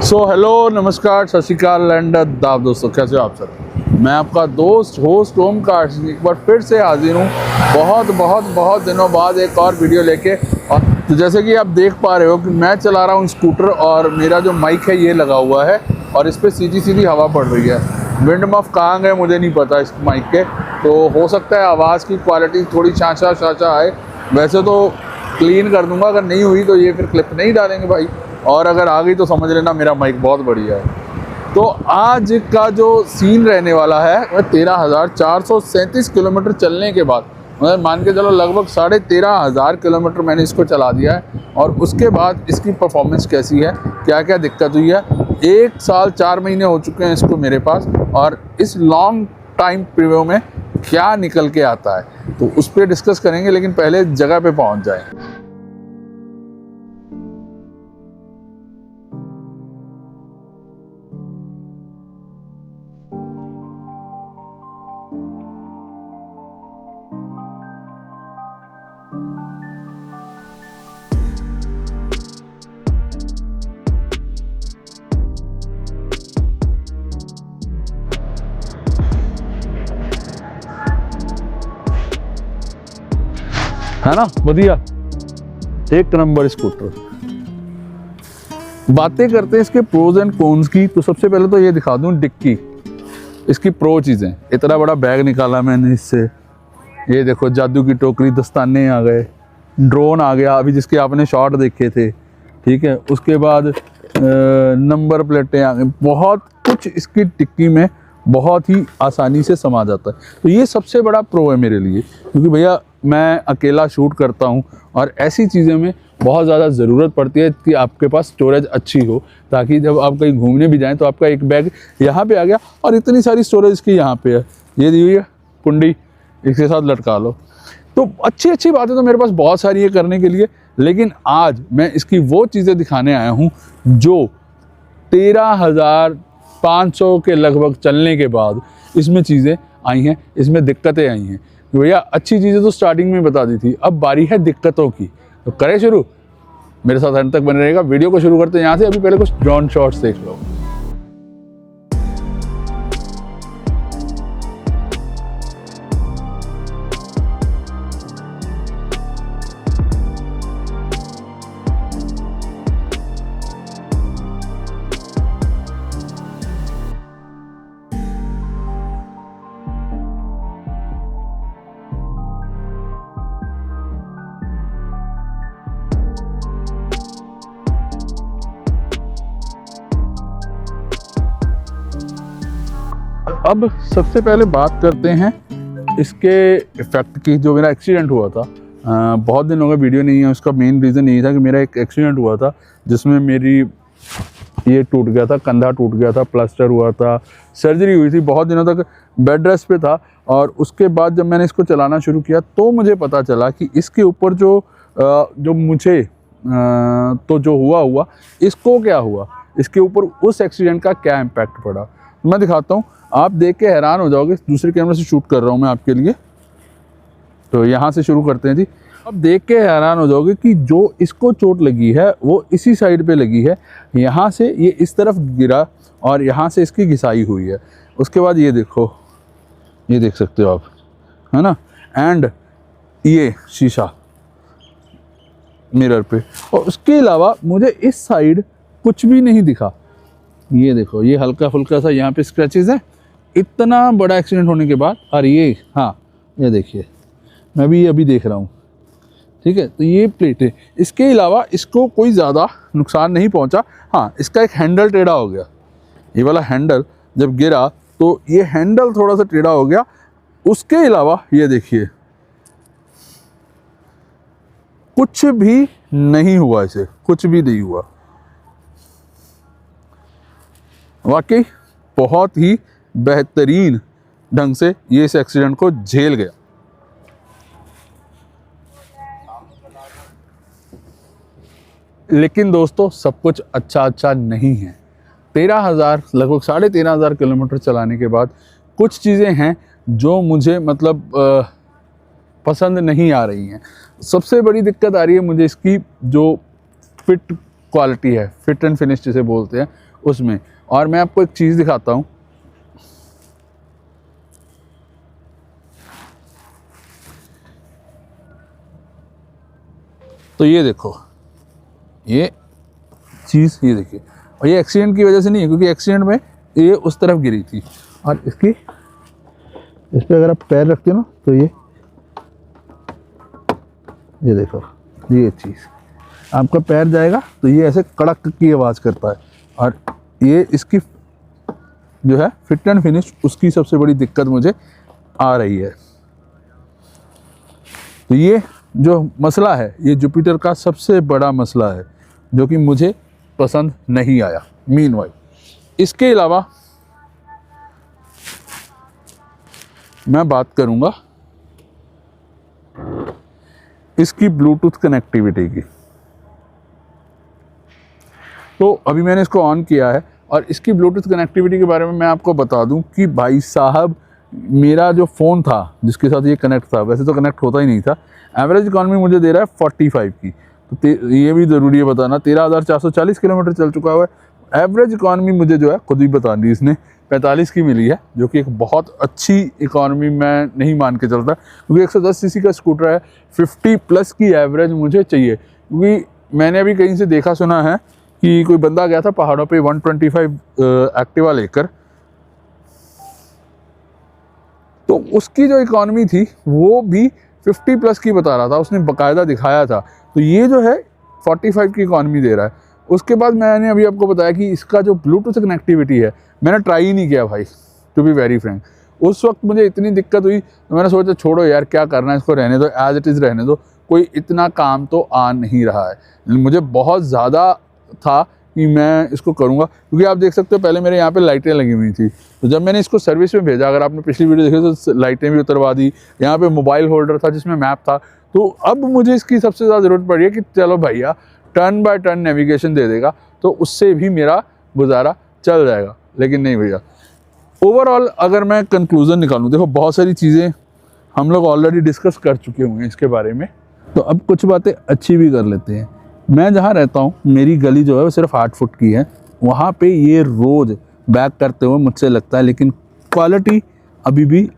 Hello नमस्कार सत श्रीकाल and आदाब दोस्तों, कैसे हो आप सब। मैं आपका दोस्त होस्ट ओम कार्स एक बार फिर से हाजिर हूँ बहुत दिनों बाद एक और वीडियो लेके। और तो जैसे कि आप देख पा रहे हो कि मैं चला रहा हूँ स्कूटर और मेरा जो माइक है ये लगा हुआ है और इस पर सीधी हवा पड़ रही है। विंड मफ कहाँ गए मुझे नहीं पता इस माइक के, तो हो सकता है आवाज़ की क्वालिटी थोड़ी छाछा आए। वैसे तो क्लीन कर दूंगा, अगर नहीं हुई तो ये फिर क्लिप नहीं डालेंगे भाई, और अगर आ गई तो समझ लेना मेरा माइक बहुत बढ़िया है। तो आज का जो सीन रहने वाला है वह 13,437 किलोमीटर चलने के बाद, मतलब मान के चलो लगभग 13,500 किलोमीटर मैंने इसको चला दिया है। और उसके बाद इसकी परफॉर्मेंस कैसी है, क्या क्या दिक्कत हुई है। 1 साल 4 महीने हो चुके हैं इसको मेरे पास, और इस लॉन्ग टाइम प्रीव्यू में क्या निकल के आता है तो उस पर डिस्कस करेंगे, लेकिन पहले जगह पे पहुंच जाए। है ना बढ़िया, एक नंबर स्कूटर। बातें करते हैं इसके प्रोज एंड कॉन्स की, तो सबसे पहले तो ये दिखा दूं डिक्की, इसकी प्रो चीज़ें। इतना बड़ा बैग निकाला मैंने इससे, ये देखो जादू की टोकरी, दस्ताने आ गए, ड्रोन आ गया अभी जिसके आपने शॉट देखे थे, ठीक है। उसके बाद नंबर प्लेटें आ गई, बहुत कुछ इसकी डिक्की में बहुत ही आसानी से समा जाता है। तो ये सबसे बड़ा प्रो है मेरे लिए, क्योंकि भैया मैं अकेला शूट करता हूँ और ऐसी चीज़ें में बहुत ज़्यादा ज़रूरत पड़ती है कि आपके पास स्टोरेज अच्छी हो, ताकि जब आप कहीं घूमने भी जाएं तो आपका एक बैग यहाँ पे आ गया और इतनी सारी स्टोरेज की यहाँ पे है, ये दी हुई है कुंडी, इसके साथ लटका लो। तो अच्छी बातें तो मेरे पास बहुत सारी है करने के लिए, लेकिन आज मैं इसकी वो चीज़ें दिखाने आया हूँ जो 13,500 के लगभग चलने के बाद इसमें चीज़ें आई हैं, इसमें दिक्कतें आई हैं। भैया अच्छी चीज़ें तो स्टार्टिंग में बता दी थी, अब बारी है दिक्कतों की। तो करें शुरू, मेरे साथ अंत तक बने रहेगा। वीडियो को शुरू करते हैं यहाँ से। अभी पहले कुछ ड्रोन शॉट्स देख लो। अब सबसे पहले बात करते हैं इसके इफेक्ट की। जो मेरा एक्सीडेंट हुआ था, बहुत दिन हो गए वीडियो नहीं है, उसका मेन रीज़न यही था कि मेरा एक एक्सीडेंट हुआ था जिसमें मेरी ये टूट गया था, कंधा टूट गया था, प्लास्टर हुआ था, सर्जरी हुई थी, बहुत दिनों तक बेड रेस्ट पे था। और उसके बाद जब मैंने इसको चलाना शुरू किया तो मुझे पता चला कि इसके ऊपर जो मुझे तो जो हुआ इसको क्या हुआ, इसके ऊपर उस एक्सीडेंट का क्या इम्पैक्ट पड़ा। मैं दिखाता हूँ, आप देख के हैरान हो जाओगे। दूसरे कैमरे से शूट कर रहा हूँ मैं आपके लिए, तो यहाँ से शुरू करते हैं जी। अब देख के हैरान हो जाओगे कि जो इसको चोट लगी है वो इसी साइड पे लगी है। यहाँ से ये इस तरफ गिरा और यहाँ से इसकी घिसाई हुई है। उसके बाद ये देखो, ये देख सकते हो आप, है ना, एंड ये शीशा मिरर पे। और उसके अलावा मुझे इस साइड कुछ भी नहीं दिखा। ये देखो, ये हल्का फुल्का सा यहाँ पे स्क्रैचेस है, इतना बड़ा एक्सीडेंट होने के बाद। और ये, हाँ ये देखिए, मैं भी ये अभी देख रहा हूँ, ठीक है। तो ये प्लेट है, इसके अलावा इसको कोई ज़्यादा नुकसान नहीं पहुँचा। हाँ, इसका एक हैंडल टेढ़ा हो गया, ये वाला हैंडल जब गिरा तो ये हैंडल थोड़ा सा टेढ़ा हो गया। उसके अलावा ये देखिए, कुछ भी नहीं हुआ, इसे कुछ भी नहीं हुआ। वाकई बहुत ही बेहतरीन ढंग से ये इस एक्सीडेंट को झेल गया। लेकिन दोस्तों सब कुछ अच्छा नहीं है। 13,000 लगभग 13,500 किलोमीटर चलाने के बाद कुछ चीज़ें हैं जो मुझे मतलब पसंद नहीं आ रही हैं। सबसे बड़ी दिक्कत आ रही है मुझे इसकी जो फिट क्वालिटी है, फिट एंड फिनिश जिसे बोलते हैं, उसमें। और मैं आपको एक चीज़ दिखाता हूँ, तो ये देखो, ये चीज़ ये देखिए, और ये एक्सीडेंट की वजह से नहीं है, क्योंकि एक्सीडेंट में ये उस तरफ गिरी थी। और इसकी इस पर अगर आप पैर रखते हो ना, तो ये देखो, ये चीज़ आपका पैर जाएगा तो ये ऐसे कड़क की आवाज़ करता है। और ये इसकी जो है फिट एंड फिनिश, उसकी सबसे बड़ी दिक्कत मुझे आ रही है। तो ये जो मसला है, ये जुपिटर का सबसे बड़ा मसला है, जो कि मुझे पसंद नहीं आया। मीनवाइल इसके अलावा मैं बात करूंगा इसकी ब्लूटूथ कनेक्टिविटी की। तो अभी मैंने इसको ऑन किया है, और इसकी ब्लूटूथ कनेक्टिविटी के बारे में मैं आपको बता दूं कि भाई साहब, मेरा जो फ़ोन था जिसके साथ ये कनेक्ट था, वैसे तो कनेक्ट होता ही नहीं था, एवरेज इकॉनमी मुझे दे रहा है 45 की। तो ये भी ज़रूरी है बताना, 13,440 किलोमीटर चल चुका हुआ है। एवरेज इकॉनमी मुझे जो है खुद ही बता दी इसने 45 की मिली है, जो कि एक बहुत अच्छी इकॉनमी मैं नहीं मान के चलता, क्योंकि 110 सीसी का स्कूटर है। 50 प्लस की एवरेज मुझे चाहिए, क्योंकि मैंने अभी कहीं से देखा सुना है कि कोई बंदा गया था पहाड़ों पे 125 एक्टिवा लेकर, तो उसकी जो इकॉनमी थी वो भी 50 प्लस की बता रहा था, उसने बाकायदा दिखाया था। तो ये जो है 45 की इकॉनमी दे रहा है। उसके बाद मैंने अभी आपको बताया कि इसका जो ब्लूटूथ कनेक्टिविटी है, मैंने ट्राई ही नहीं किया भाई, टू बी वेरी फ्रैंक। उस वक्त मुझे इतनी दिक्कत हुई तो मैंने सोचा छोड़ो यार, क्या करना है, इसको रहने दो, एज इट इज़ रहने दो, कोई इतना काम तो आ नहीं रहा है। मुझे बहुत ज़्यादा था कि मैं इसको करूँगा, क्योंकि आप देख सकते हो पहले मेरे यहाँ पे लाइटें लगी हुई थी, तो जब मैंने इसको सर्विस में भेजा, अगर आपने पिछली वीडियो देखी तो लाइटें भी उतरवा दी, यहाँ पे मोबाइल होल्डर था जिसमें मैप था। तो अब मुझे इसकी सबसे ज़्यादा ज़रूरत पड़ी है कि चलो भैया टर्न बाय टर्न नेविगेशन दे देगा, तो उससे भी मेरा गुजारा चल जाएगा। लेकिन नहीं भैया, ओवरऑल अगर मैं कंक्लूज़न निकालूँ, देखो बहुत सारी चीज़ें हम लोग ऑलरेडी डिस्कस कर चुके हुए हैं इसके बारे में, तो अब कुछ बातें अच्छी भी कर लेते हैं। मैं जहाँ रहता हूँ, मेरी गली जो है वो सिर्फ 8 फुट की है, वहाँ पे ये रोज़ बैक करते हुए मुझसे लगता है, लेकिन क्वालिटी अभी भी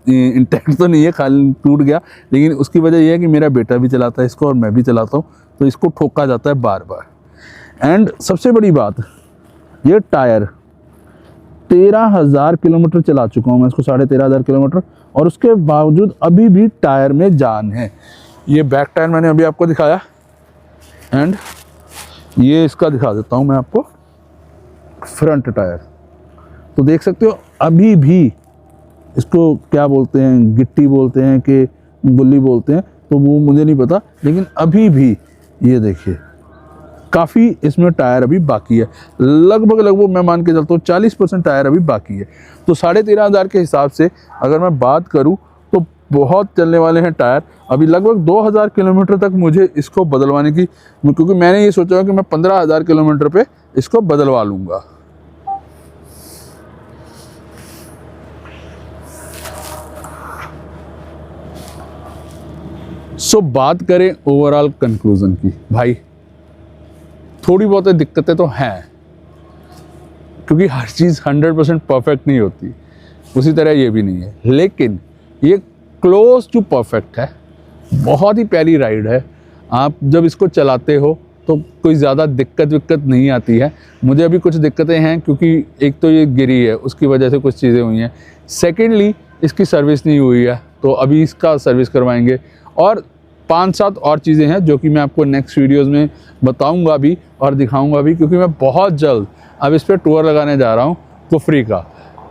इंटैक्ट तो नहीं है, खाली टूट गया। लेकिन उसकी वजह यह है कि मेरा बेटा भी चलाता है इसको और मैं भी चलाता हूँ, तो इसको ठोका जाता है बार बार। एंड सबसे बड़ी बात, ये टायर 13,000 किलोमीटर चला चुका हूँ मैं इसको, 13,500 किलोमीटर, और उसके बावजूद अभी भी टायर में जान है। ये बैक टायर मैंने अभी आपको दिखाया, एंड ये इसका दिखा देता हूँ मैं आपको फ्रंट टायर। तो देख सकते हो अभी भी, इसको क्या बोलते हैं, गिट्टी बोलते हैं कि गुल्ली बोलते हैं, तो वो मुझे नहीं पता, लेकिन अभी भी ये देखिए काफ़ी इसमें टायर अभी बाकी है। लगभग मैं मान के चलता हूँ 40% टायर अभी बाकी है। तो 13,500 के हिसाब से अगर मैं बात करूँ तो बहुत चलने वाले हैं टायर। अभी लगभग 2,000 किलोमीटर तक मुझे इसको बदलवाने की, क्योंकि मैंने ये सोचा कि मैं 15,000 किलोमीटर पे इसको बदलवा लूँगा। सो बात करें ओवरऑल कंक्लूजन की, भाई थोड़ी बहुत दिक्कतें तो हैं, क्योंकि हर चीज़ 100% परफेक्ट नहीं होती, उसी तरह ये भी नहीं है, लेकिन ये क्लोज टू परफेक्ट है। बहुत ही प्यारी राइड है। आप जब इसको चलाते हो तो कोई ज़्यादा दिक्कत नहीं आती है। मुझे अभी कुछ दिक्कतें हैं, क्योंकि एक तो ये गिरी है, उसकी वजह से कुछ चीज़ें हुई हैं। सेकेंडली इसकी सर्विस नहीं हुई है, तो अभी इसका सर्विस करवाएंगे। और 5-7 और चीज़ें हैं जो कि मैं आपको नेक्स्ट वीडियोज़ में बताऊँगा भी और दिखाऊँगा भी, क्योंकि मैं बहुत जल्द अब इस पर टूर लगाने जा रहा हूँ कुफरी का।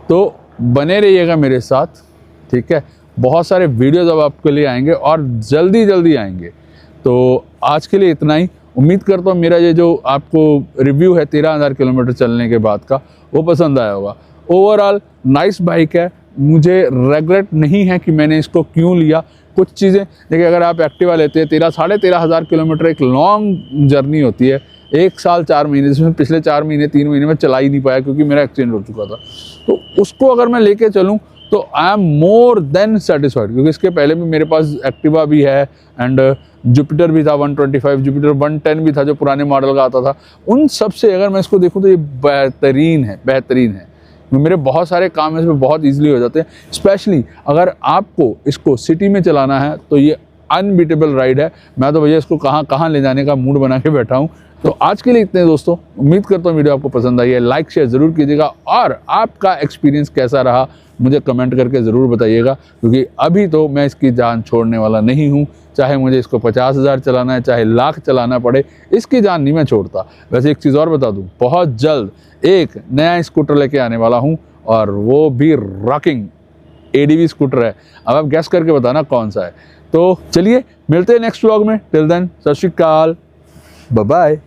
तो बने रहिएगा मेरे साथ, ठीक है। बहुत सारे वीडियोज़ अब आपके लिए आएंगे और जल्दी आएंगे। तो आज के लिए इतना ही। उम्मीद करता हूँ मेरा ये जो आपको रिव्यू है 13,000 किलोमीटर चलने के बाद का, वो पसंद आया होगा। ओवरऑल नाइस बाइक है, मुझे रेग्रेट नहीं है कि मैंने इसको क्यों लिया। कुछ चीज़ें देखिए, अगर आप एक्टिवा लेते हैं 13,500 किलोमीटर एक लॉन्ग जर्नी होती है। 1 साल 4 महीने, जिसमें पिछले 4 महीने 3 महीने में चला ही नहीं पाया, क्योंकि मेरा एक्सीडेंट हो चुका था। तो उसको अगर मैं लेके चलूँ तो I am more than satisfied, क्योंकि इसके पहले भी मेरे पास एक्टिवा भी है एंड जुपिटर भी था 125, जुपिटर 110 भी था जो पुराने मॉडल का आता था। उन सब से अगर मैं इसको देखूँ तो ये बेहतरीन है। मेरे बहुत सारे काम इसमें बहुत ईजिली हो जाते हैं। स्पेशली अगर आपको इसको सिटी में चलाना है तो ये अनबीटेबल राइड है। मैं तो भैया इसको कहाँ कहाँ ले जाने का मूड बना के बैठा हूँ। तो आज के लिए इतने दोस्तों, उम्मीद करता हूँ वीडियो आपको पसंद आई है। लाइक शेयर ज़रूर कीजिएगा और आपका एक्सपीरियंस कैसा रहा मुझे कमेंट करके ज़रूर बताइएगा, क्योंकि अभी तो मैं इसकी जान छोड़ने वाला नहीं हूँ। चाहे मुझे इसको 50,000 चलाना है, चाहे लाख चलाना पड़े, इसकी जान नहीं मैं छोड़ता। वैसे एक चीज़ और बता दूँ, बहुत जल्द एक नया स्कूटर लेके आने वाला हूँ और वो भी रॉकिंग ADV स्कूटर है। अब आप गैस करके बताना कौन सा है। तो चलिए मिलते हैं नेक्स्ट व्लॉग में। टिल देन सत श्री अकाल, बाय बाय।